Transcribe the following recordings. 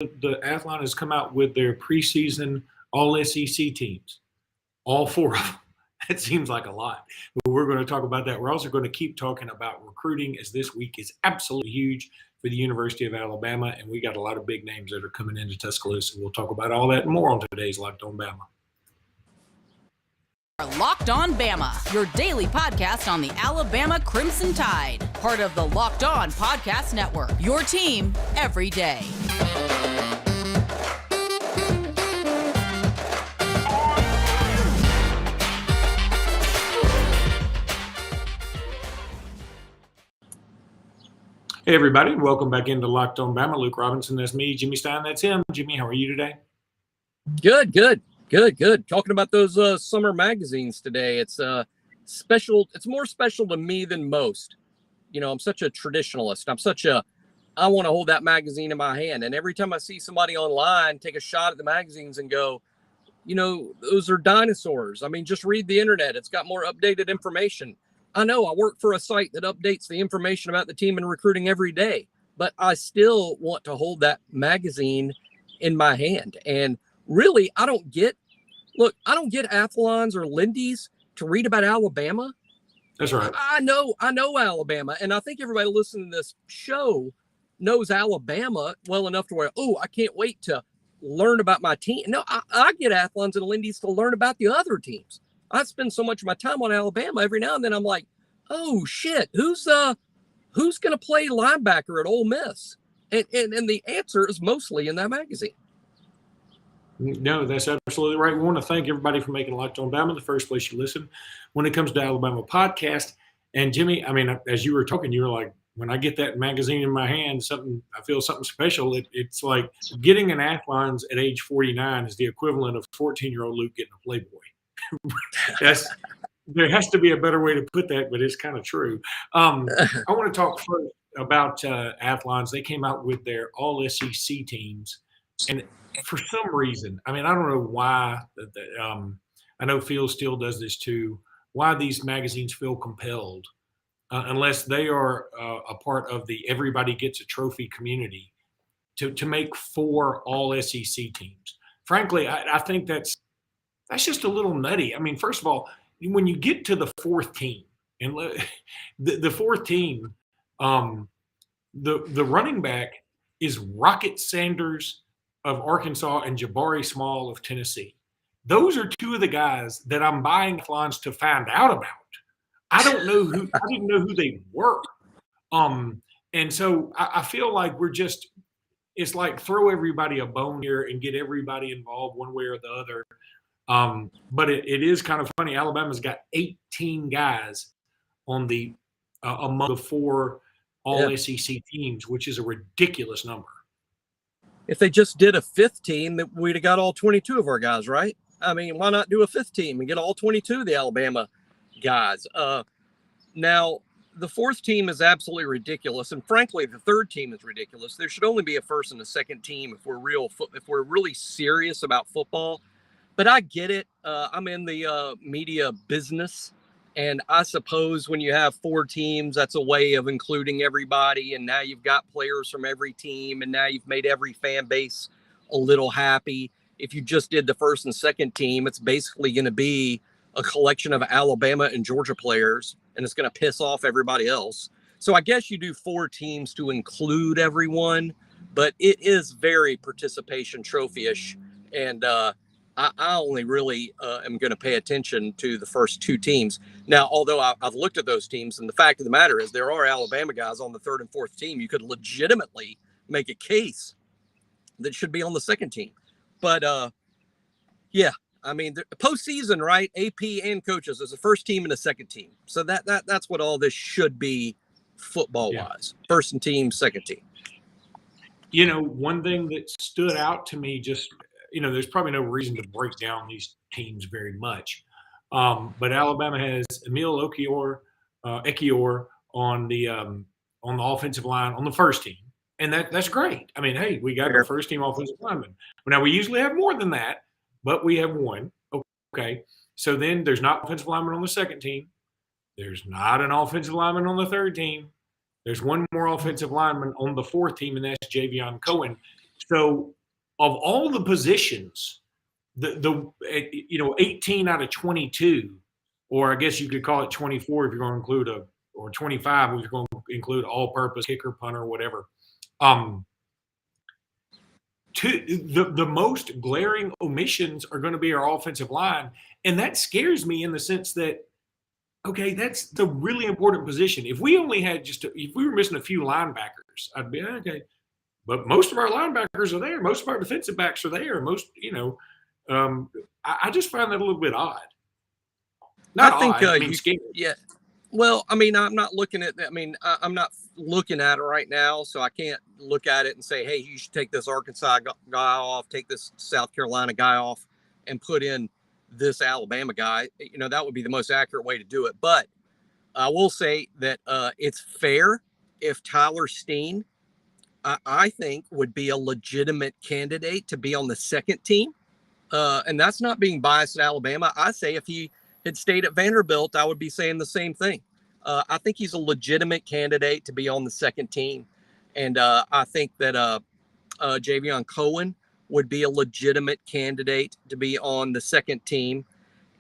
the Athlon has come out with their preseason All SEC teams, all four of them. That seems like a lot, but we're going to talk about that. We're also going to keep talking about recruiting, as this week is absolutely huge for the University of Alabama, and we got a lot of big names that are coming into Tuscaloosa. We'll talk about all that and more on today's Locked On Bama. Locked On Bama, your daily podcast on the Alabama Crimson Tide. Part of the Locked On Podcast Network, your team every day. Hey, everybody. Welcome back into Locked On Bama. Luke Robinson, that's me. Jimmy Stein, that's him. Jimmy, how are you today? Good. Talking about those summer magazines today. It's special. It's more special to me than most. You know, I'm such a traditionalist. I want to hold that magazine in my hand. And every time I see somebody online take a shot at the magazines and go, you know, those are dinosaurs. I mean, just read the internet. It's got more updated information. I know I work for a site that updates the information about the team and recruiting every day, but I still want to hold that magazine in my hand. And really, I don't get Athlons or Lindy's to read about Alabama. That's right. I know Alabama, and I think everybody listening to this show knows Alabama well enough to where, I can't wait to learn about my team. No, I get Athlons and Lindy's to learn about the other teams. I spend so much of my time on Alabama. Every now and then I'm like, oh shit, who's going to play linebacker at Ole Miss? And the answer is mostly in that magazine. No, that's absolutely right. We want to thank everybody for making Locked On Bama the first place you listen when it comes to Alabama podcast. And Jimmy, I mean, as you were talking, you were like, when I get that magazine in my hand, I feel something special. It's like getting an Athlons at age 49 is the equivalent of 14-year-old Luke getting a Playboy. There has to be a better way to put that, but it's kind of true. I want to talk first about Athlons. They came out with their all SEC teams, and for some reason, I mean, I don't know why. I know Phil still does this too. Why these magazines feel compelled, unless they are a part of the everybody gets a trophy community, to make 4 all SEC teams. Frankly, I think that's just a little nutty. I mean, first of all, when you get to the 4th team, and the 4th team, the running back is Rocket Sanders of Arkansas and Jabari Small of Tennessee. Those are 2 of the guys that I'm buying Athlons to find out about. I didn't know who they were. And so I feel like it's like throw everybody a bone here and get everybody involved one way or the other. But it is kind of funny. Alabama's got 18 guys on the among the 4 all SEC teams, which is a ridiculous number. If they just did a 5th team, we'd have got all 22 of our guys, right? I mean, why not do a 5th team and get all 22 of the Alabama guys? Now, the 4th team is absolutely ridiculous, and frankly, the 3rd team is ridiculous. There should only be a 1st and a 2nd team if we're really serious about football. But I get it. I'm in the media business, and I suppose when you have 4 teams, that's a way of including everybody, and now you've got players from every team, and now you've made every fan base a little happy. If you just did the 1st and 2nd team, it's basically going to be a collection of Alabama and Georgia players, and it's going to piss off everybody else. So I guess you do 4 teams to include everyone, but it is very participation trophy-ish, and I only really am going to pay attention to the first 2 teams. Now, although I've looked at those teams, and the fact of the matter is there are Alabama guys on the 3rd and 4th team. You could legitimately make a case that should be on the 2nd team. But, yeah, I mean, the postseason, right? AP and coaches is the 1st team and the 2nd team. So that's what all this should be football-wise. Yeah. 1st team, 2nd team. You know, one thing that stood out to me just – there's probably no reason to break down these teams very much. But Alabama has Emil Ekiyor on the offensive line on the 1st team. And that's great. I mean, hey, we got our 1st team offensive lineman. Now, we usually have more than that, but we have 1. Okay. So then there's not offensive lineman on the 2nd team. There's not an offensive lineman on the 3rd team. There's 1 more offensive lineman on the 4th team, and that's Javion Cohen. So of all the positions, the 18 out of 22, or I guess you could call it 24 if you're going to include or 25 if you're going to include all-purpose kicker, punter, whatever. The most glaring omissions are going to be our offensive line, and that scares me in the sense that, okay, that's the really important position. If we only had if we were missing a few linebackers, I'd be okay. But most of our linebackers are there. Most of our defensive backs are there. I just find that a little bit odd. Not I think, odd. I mean, scary. Yeah. Well, I mean, I'm not looking at that. I mean, I'm not looking at it right now, so I can't look at it and say, hey, you should take this Arkansas guy off, take this South Carolina guy off, and put in this Alabama guy. That would be the most accurate way to do it. But I will say that it's fair if Tyler Steen, I think, would be a legitimate candidate to be on the second team. And that's not being biased at Alabama. I say if he had stayed at Vanderbilt, I would be saying the same thing. I think he's a legitimate candidate to be on the second team. And I think that Javion Cohen would be a legitimate candidate to be on the second team.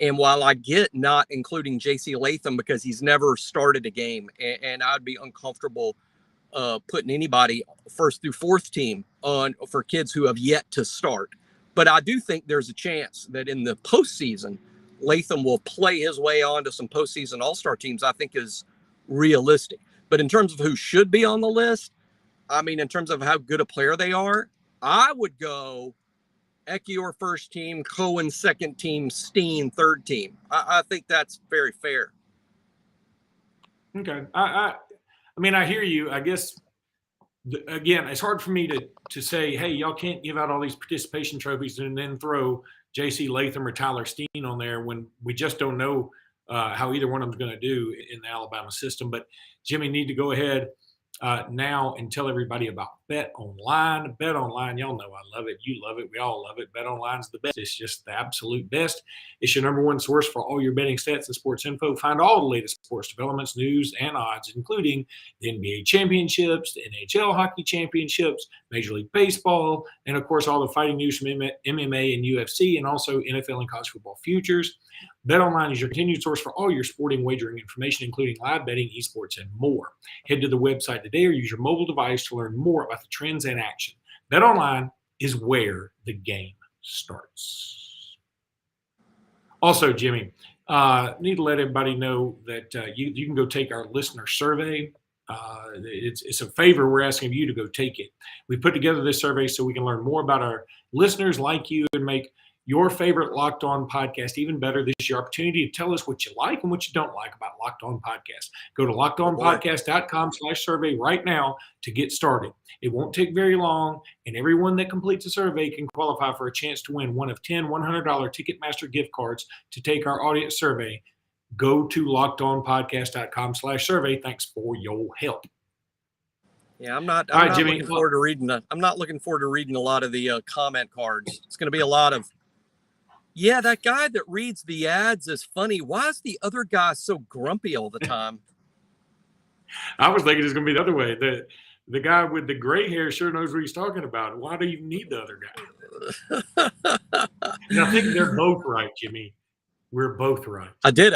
And while I get not including J.C. Latham because he's never started a game, and I'd be uncomfortable putting anybody first through fourth team on for kids who have yet to start. But I do think there's a chance that in the postseason, Latham will play his way on to some postseason all-star teams, I think is realistic. But in terms of who should be on the list, I mean, in terms of how good a player they are, I would go Ekiyor first team, Cohen second team, Steen third team. I think that's very fair. Okay. I mean, I hear you. I guess, again, it's hard for me to say, hey, y'all can't give out all these participation trophies and then throw J.C. Latham or Tyler Steen on there when we just don't know how either one of them is going to do in the Alabama system. But Jimmy, need to go ahead now and tell everybody about Bet Online. Bet Online, y'all know I love it. You love it. We all love it. Bet Online's the best. It's just the absolute best. It's your number one source for all your betting stats and sports info. Find all the latest sports developments, news, and odds, including the NBA championships, the NHL hockey championships, Major League Baseball, and, of course, all the fighting news from MMA and UFC, and also NFL and college football futures. BetOnline is your continued source for all your sporting wagering information, including live betting, esports, and more. Head to the website today or use your mobile device to learn more about the trends in action. BetOnline is where the game starts. Also, Jimmy, need to let everybody know that you can go take our listener survey. It's a favor we're asking of you to go take it. We put together this survey so we can learn more about our listeners like you and make your favorite Locked On podcast even better. This is your opportunity to tell us what you like and what you don't like about Locked On Podcast. Go to lockedonpodcast.com/survey right now to get started. It won't take very long, and everyone that completes the survey can qualify for a chance to win one of 10 $100 Ticketmaster gift cards to take our audience survey. Go to lockedonpodcast.com/survey. Thanks for your help. Yeah, I'm not Jimmy, looking forward to reading that. I'm not looking forward to reading a lot of the comment cards. It's going to be a lot of, yeah, that guy that reads the ads is funny. Why is the other guy so grumpy all the time? I was thinking it's going to be the other way. The guy with the gray hair sure knows what he's talking about. Why do you need the other guy? And I think they're both right, Jimmy. We're both right. I did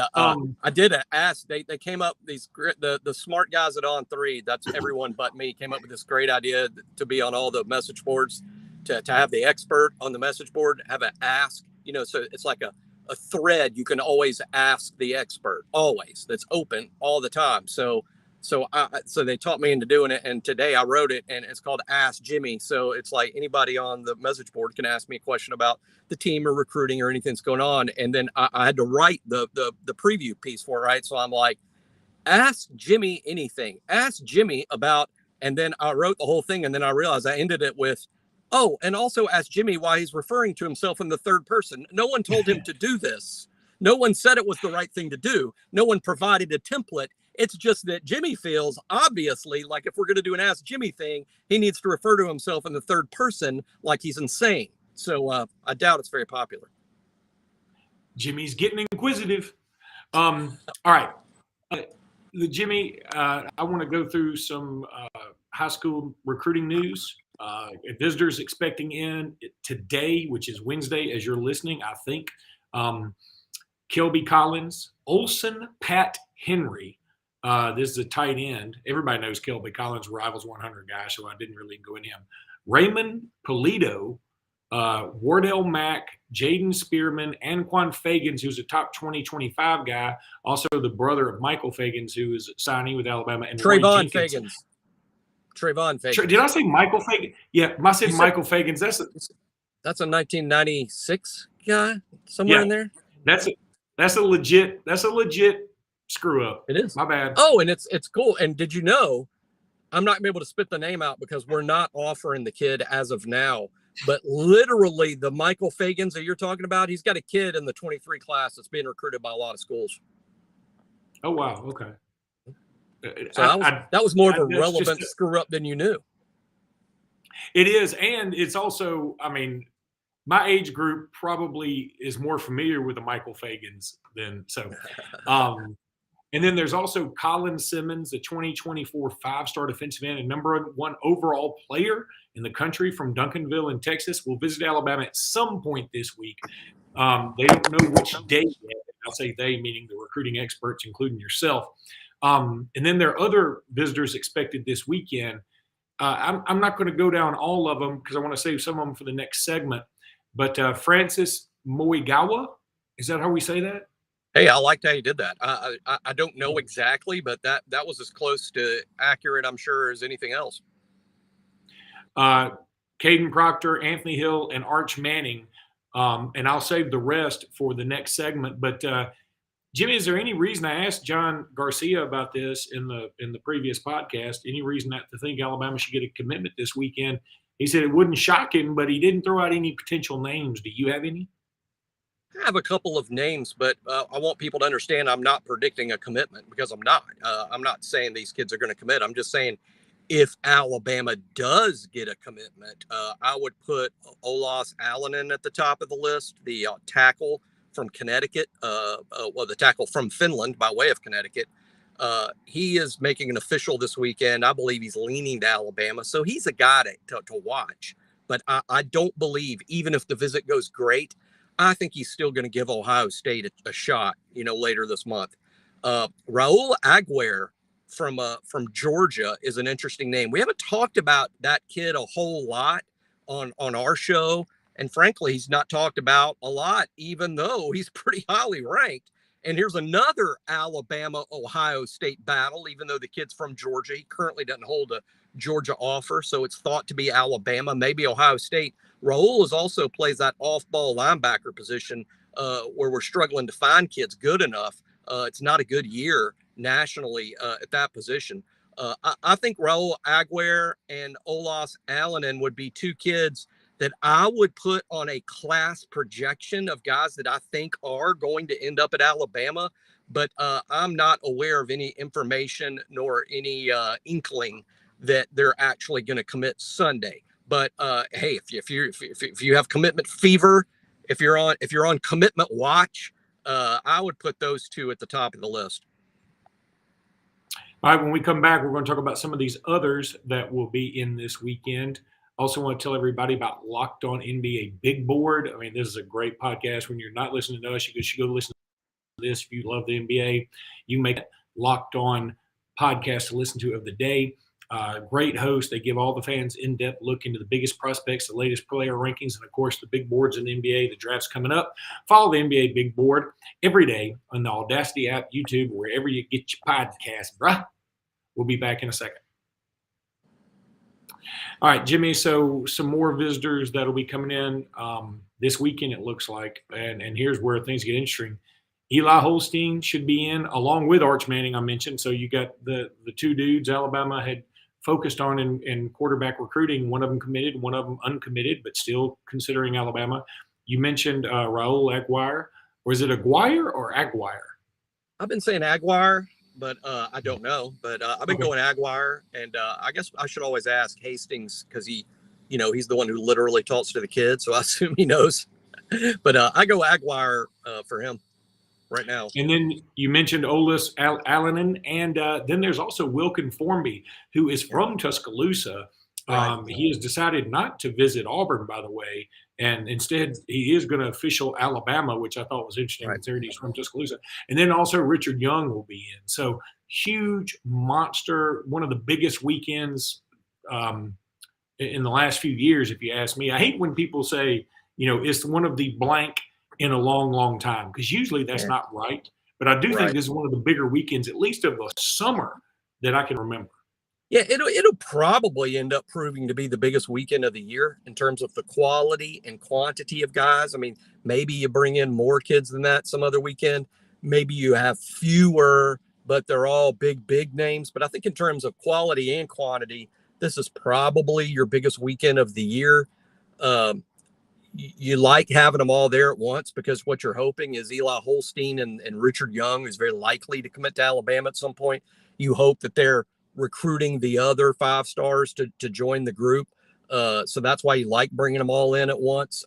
ask. They came up, the smart guys at On3, that's everyone but me, came up with this great idea to be on all the message boards, to have the expert on the message board, have an ask. So it's like a thread you can always ask the expert, always, that's open all the time. So they taught me into doing it, and today I wrote it, and it's called Ask Jimmy. So it's like anybody on the message board can ask me a question about the team or recruiting or anything that's going on, and then I had to write the preview piece for it, right? So I'm like, ask Jimmy anything, ask Jimmy about, and then I wrote the whole thing, and then I realized I ended it with, oh, and also ask Jimmy why he's referring to himself in the third person. No one told him to do this. No one said it was the right thing to do. No one provided a template. It's just that Jimmy feels, obviously, like if we're going to do an Ask Jimmy thing, he needs to refer to himself in the third person like he's insane. So I doubt it's very popular. Jimmy's getting inquisitive. All right. Jimmy, I want to go through some high school recruiting news. Visitors expecting in today, which is Wednesday, as you're listening, I think. Kelby Collins, Olson, Pat Henry. This is a tight end. Everybody knows Kelby Collins, Rivals 100 guy, so I didn't really go in him. Raymond Polito, Wardell Mack, Jaden Spearman, Anquan Fagans, who's a top 2025 guy, also the brother of Michael Fagans, who is signing with Alabama. And Trayvon Fagans. Did I say Michael Fagans? Yeah, I said Michael Fagans. That's a 1996 guy somewhere in there. That's a legit screw up. It is. My bad. Oh, and it's cool. And did you know, I'm not gonna be able to spit the name out because we're not offering the kid as of now. But literally, the Michael Fagans that you're talking about, he's got a kid in the 23 class that's being recruited by a lot of schools. Oh wow, okay. So that was more of a relevant screw up than you knew. It is, and it's also, I mean, my age group probably is more familiar with the Michael Fagans than so. And then there's also Colin Simmons, the 2024 five-star defensive end and number 1 overall player in the country from Duncanville in Texas, will visit Alabama at some point this week. They don't know which day yet. I'll say they, meaning the recruiting experts, including yourself. And then there are other visitors expected this weekend. I'm not going to go down all of them because I want to save some of them for the next segment. But Francis Moigawa, is that how we say that? Hey, I liked how you did that. I don't know exactly, but that was as close to accurate, I'm sure, as anything else. Caden Proctor, Anthony Hill, and Arch Manning. And I'll save the rest for the next segment. But Jimmy, is there any reason, I asked John Garcia about this in the previous podcast, any reason not to think Alabama should get a commitment this weekend? He said it wouldn't shock him, but he didn't throw out any potential names. Do you have any? I have a couple of names, but I want people to understand I'm not predicting a commitment because I'm not. I'm not saying these kids are going to commit. I'm just saying if Alabama does get a commitment, I would put Olas Alanen at the top of the list, the tackle from Connecticut, the tackle from Finland by way of Connecticut. He is making an official this weekend. I believe he's leaning to Alabama, so he's a guy to watch. But I don't believe, even if the visit goes great, I think he's still going to give Ohio State a shot, later this month. Raul Aguirre from Georgia is an interesting name. We haven't talked about that kid a whole lot on our show. And frankly, he's not talked about a lot, even though he's pretty highly ranked. And here's another Alabama-Ohio State battle, even though the kid's from Georgia. He currently doesn't hold a Georgia offer, so it's thought to be Alabama, maybe Ohio State. Raul also plays that off-ball linebacker position where we're struggling to find kids good enough. It's not a good year nationally at that position. I think Raul Aguirre and Olas Alanen would be two kids that I would put on a class projection of guys that I think are going to end up at Alabama, but I'm not aware of any information nor any inkling that they're actually going to commit Sunday. But hey, if you have commitment fever, if you're on commitment watch, I would put those two at the top of the list. All right, when we come back, we're going to talk about some of these others that will be in this weekend. Also want to tell everybody about Locked On NBA Big Board. I mean, this is a great podcast. When you're not listening to us, you should go listen to this. If you love the NBA, you make it Locked On podcast to listen to of the day. Great host. They give all the fans in-depth look into the biggest prospects, the latest player rankings, and, of course, the big boards in the NBA. The draft's coming up. Follow the NBA Big Board every day on the Audacity app, YouTube, wherever you get your podcast, bruh. We'll be back in a second. All right, Jimmy, so some more visitors that'll be coming in this weekend, it looks like. And here's where things get interesting. Eli Holstein should be in along with Arch Manning, I mentioned. So you got the two dudes Alabama had focused on in quarterback recruiting. One of them committed, one of them uncommitted, but still considering Alabama. You mentioned Raul Aguirre. Or is it Aguirre or Aguirre? I've been saying Aguirre, but I don't know. But I've been going Aguirre, and I guess I should always ask Hastings because he's the one who literally talks to the kids, so I assume he knows. But I go Aguirre for him right now. And then you mentioned Olas Alanen, and then there's also Wilkin Formby, who is from Tuscaloosa. Right. He has decided not to visit Auburn, by the way, and instead he is going to official Alabama, which I thought was interesting Right. considering he's from Tuscaloosa. And then also Richard Young will be in. So huge monster, one of the biggest weekends in the last few years, if you ask me. I hate when people say, it's one of the blank in a long, long time, because usually that's not right. But I do think this is one of the bigger weekends, at least of the summer, that I can remember. Yeah, it'll probably end up proving to be the biggest weekend of the year in terms of the quality and quantity of guys. I mean, maybe you bring in more kids than that some other weekend. Maybe you have fewer, but they're all big names. But I think in terms of quality and quantity, this is probably your biggest weekend of the year. You like having them all there at once because what you're hoping is Eli Holstein and Richard Young, who's very likely to commit to Alabama at some point. You hope that they're recruiting the other 5 stars to join the group. So that's why you like bringing them all in at once.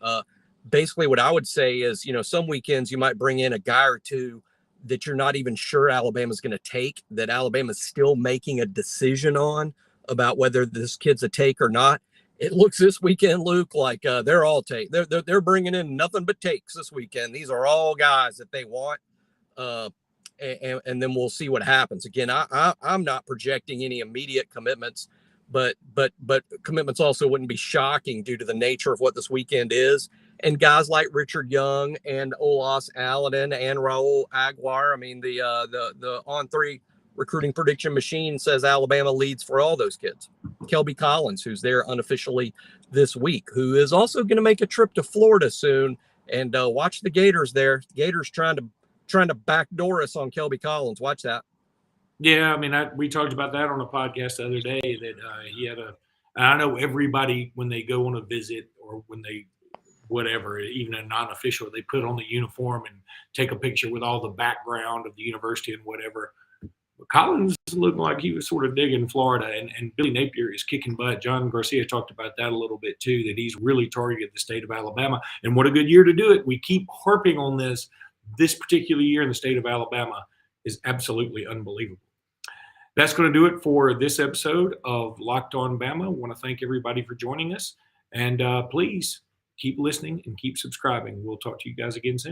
Basically what I would say is, some weekends you might bring in a guy or two that you're not even sure Alabama's going to take, that Alabama's still making a decision on about whether this kid's a take or not. It looks this weekend, Luke, like they're all take. They're bringing in nothing but takes this weekend. These are all guys that they want. And then we'll see what happens. Again, I'm not projecting any immediate commitments, but commitments also wouldn't be shocking due to the nature of what this weekend is. And guys like Richard Young and Olas Aladdin and Raul Aguilar. I mean, the On3 recruiting prediction machine says Alabama leads for all those kids. Kelby Collins, who's there unofficially this week, who is also going to make a trip to Florida soon. And watch the Gators there. The Gators trying to backdoor us on Kelby Collins. Watch that. Yeah, I mean, we talked about that on a podcast the other day that he had I know everybody, when they go on a visit or when they, whatever, even a non-official, they put on the uniform and take a picture with all the background of the university and whatever. But Collins looked like he was sort of digging Florida, and Billy Napier is kicking butt. John Garcia talked about that a little bit too, that he's really targeted the state of Alabama. And what a good year to do it. We keep harping on this. This particular year in the state of Alabama is absolutely unbelievable. That's going to do it for this episode of Locked On Bama. I want to thank everybody for joining us. And please keep listening and keep subscribing. We'll talk to you guys again soon.